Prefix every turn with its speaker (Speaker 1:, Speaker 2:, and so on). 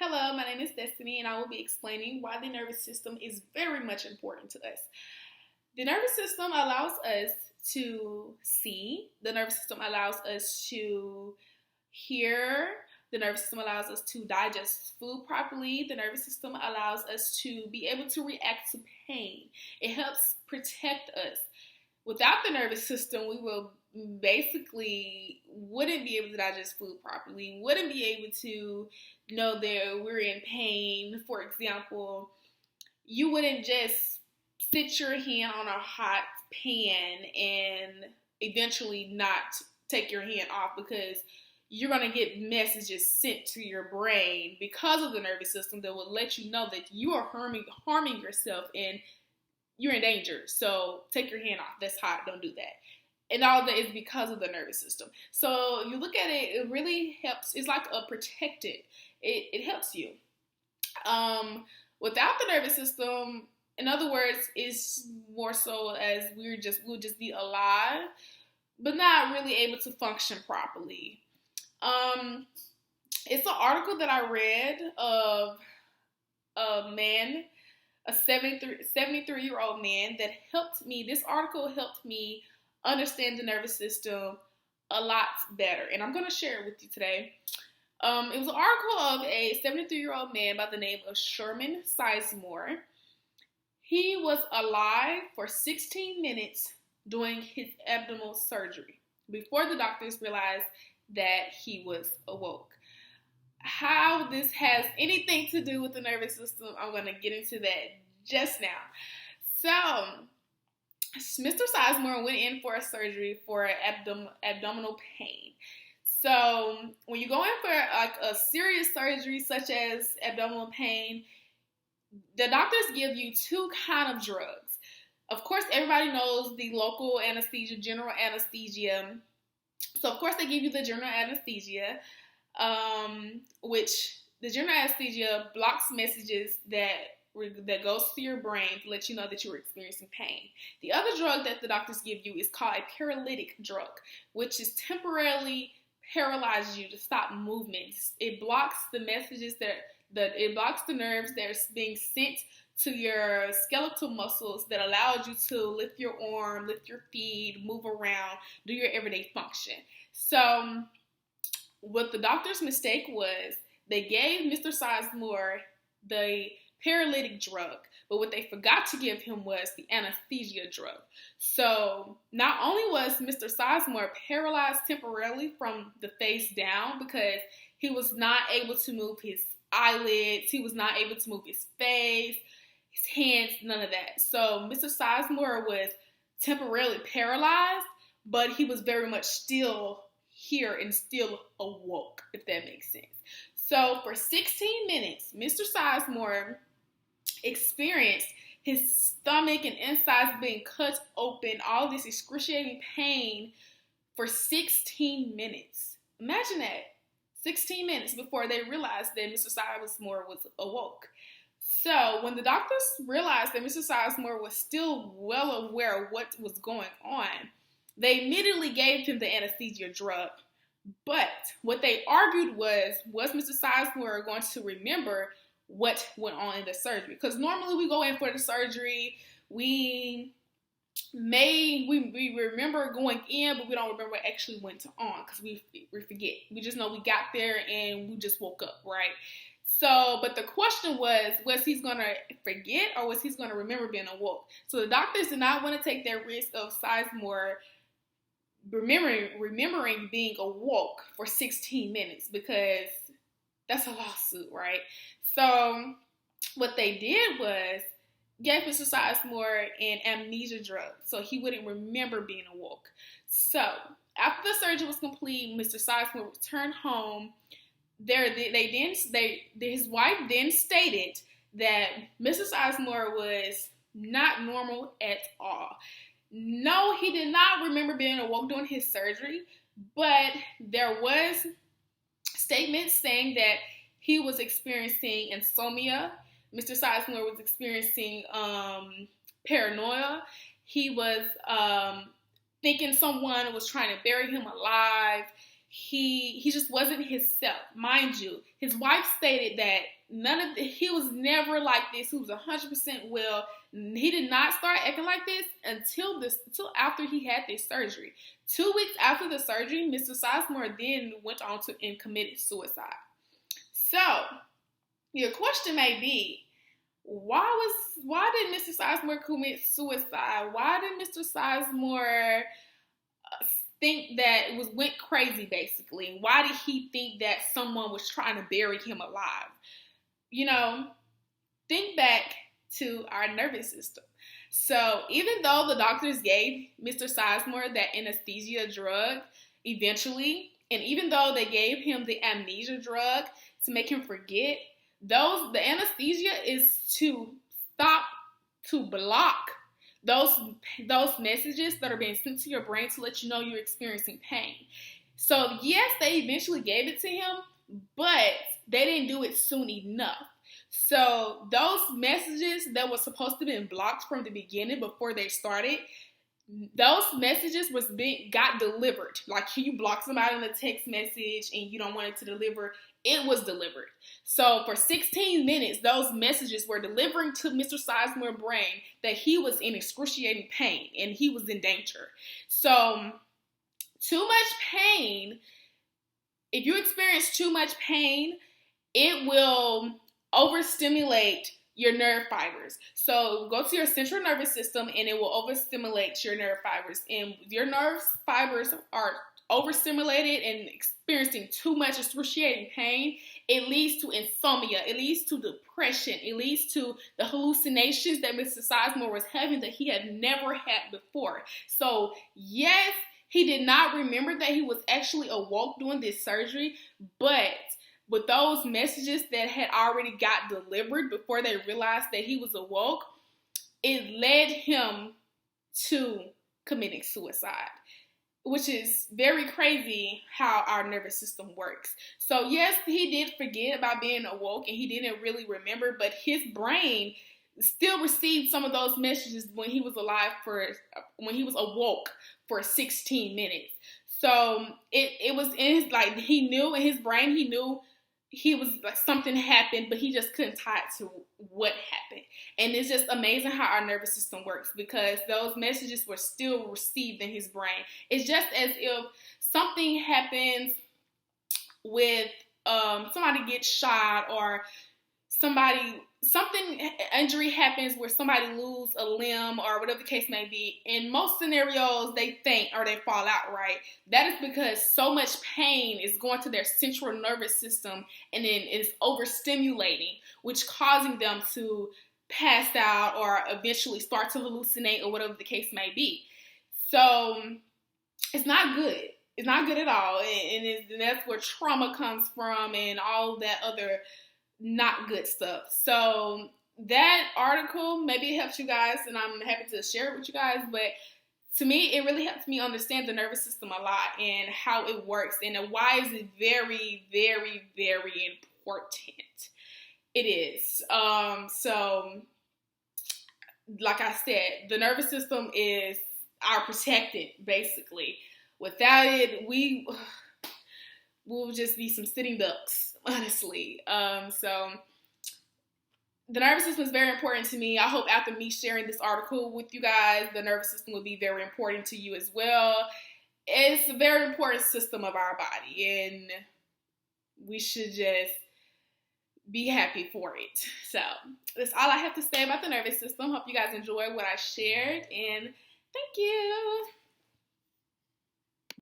Speaker 1: Hello, my name is Destiny, and I will be explaining why the nervous system is very much important to us. The nervous system allows us to see, the nervous system allows us to hear, the nervous system allows us to digest food properly, the nervous system allows us to be able to react to pain. It helps protect us. Without the nervous system, we will basically wouldn't be able to digest food properly, wouldn't be able to know that we're in pain. For example, you wouldn't just sit your hand on a hot pan and eventually not take your hand off because you're going to get messages sent to your brain because of the nervous system that will let you know that you are harming yourself and you're in danger. So take your hand off. That's hot. Don't do that. And all that is because of the nervous system. So you look at it, it really helps. It's like a protected. It helps you. Without the nervous system, in other words, it's more so as we'll just be alive, but not really able to function properly. It's an article that I read of a man, a 73-year-old man that helped me. This article helped me understand the nervous system a lot better, and I'm going to share it with you today. It was an article of a 73-year-old man by the name of Sherman Sizemore. He was alive for 16 minutes doing his abdominal surgery before the doctors realized that he was awoke. How this has anything to do with the nervous system, I'm going to get into that just now. So, Mr. Sizemore went in for a surgery for abdominal pain. So, when you go in for like a serious surgery such as abdominal pain, the doctors give you two kind of drugs. Of course, everybody knows the local anesthesia, general anesthesia. So, of course, they give you the general anesthesia, which the general anesthesia blocks messages that goes to your brain to let you know that you're experiencing pain. The other drug that the doctors give you is called a paralytic drug, which is temporarily paralyzes you to stop movements. It blocks the messages it blocks the nerves that are being sent to your skeletal muscles that allows you to lift your arm, lift your feet, move around, do your everyday function. So what the doctor's mistake was, they gave Mr. Sizemore the paralytic drug, but what they forgot to give him was the anesthesia drug. So not only was Mr. Sizemore paralyzed temporarily from the face down because he was not able to move his eyelids, he was not able to move his face, his hands, none of that. So Mr. Sizemore was temporarily paralyzed, but he was very much still here and still awoke, if that makes sense. So for 16 minutes, Mr. Sizemore experienced his stomach and insides being cut open, all this excruciating pain for 16 minutes. Imagine that. 16 minutes before they realized that Mr. Sizemore was awoke. So when the doctors realized that Mr. Sizemore was still well aware of what was going on, they immediately gave him the anesthesia drug. But what they argued was Mr. Sizemore going to remember what went on in the surgery? Because normally we go in for the surgery, we remember going in, but we don't remember what actually went on because we forget. We just know we got there and we just woke up, right? So, but the question was he going to forget or was he going to remember being awoke? So the doctors did not want to take that risk of Sizemore remembering being awoke for 16 minutes because that's a lawsuit, right? So what they did was gave Mr. Sizemore an amnesia drug so he wouldn't remember being awoke. So after the surgery was complete, Mr. Sizemore returned home. His wife then stated that Mr. Sizemore was not normal at all. No, he did not remember being awoke during his surgery, but there was statements saying that he was experiencing insomnia. Mr. Sizemore was experiencing paranoia. He was thinking someone was trying to bury him alive. he just wasn't himself. Mind you, his wife stated that he was never like this. He was 100% well. He did not start acting like this until after he had this surgery. 2 weeks after the surgery, Mr. Sizemore then went on to and committed suicide. So your question may be, why did Mr. Sizemore commit suicide? Why did Mr. Sizemore think that went crazy, basically? Why did he think that someone was trying to bury him alive? You know, think back to our nervous system. So even though the doctors gave Mr. Sizemore that anesthesia drug eventually, and even though they gave him the amnesia drug to make him forget, the anesthesia is to block those messages that are being sent to your brain to let you know you're experiencing pain. So yes, they eventually gave it to him, but they didn't do it soon enough. So those messages that were supposed to be blocked from the beginning before they started, those messages got delivered. Like, you block somebody on a text message and you don't want it to deliver, it was delivered. So for 16 minutes, those messages were delivering to Mr. Sizemore's brain that he was in excruciating pain and he was in danger. So too much pain, if you experience too much pain, it will overstimulate your nerve fibers. So go to your central nervous system and it will overstimulate your nerve fibers. And your nerve fibers are overstimulated and experiencing too much excruciating pain, it leads to insomnia, it leads to depression, it leads to the hallucinations that Mr. Sizemore was having that he had never had before. So yes, he did not remember that he was actually awoke during this surgery, but with those messages that had already got delivered before they realized that he was awoke, it led him to committing suicide, which is very crazy how our nervous system works. So yes, he did forget about being awoke and he didn't really remember, but his brain still received some of those messages when he was awoke for 16 minutes. So it was in his, like, he knew in his brain, he knew he was like something happened, but he just couldn't tie it to what happened. And it's just amazing how our nervous system works, because those messages were still received in his brain. It's just as if something happens with somebody gets shot, or injury happens where somebody loses a limb or whatever the case may be. In most scenarios, they faint or they fall out, right? That is because so much pain is going to their central nervous system and then it's overstimulating, which causing them to pass out or eventually start to hallucinate or whatever the case may be. So it's not good. It's not good at all. And that's where trauma comes from and all that other not good stuff. So that article, maybe it helps you guys, and I'm happy to share it with you guys, but to me, it really helps me understand the nervous system a lot and how it works and why is it very, very, very important. It is. So like I said, the nervous system is our protectant, basically. Without it, we'll just be some sitting ducks, honestly. So the nervous system is very important to me. I hope after me sharing this article with you guys, the nervous system will be very important to you as well. It's a very important system of our body, and we should just be happy for it. So that's all I have to say about the nervous system. Hope you guys enjoyed what I shared, and thank you.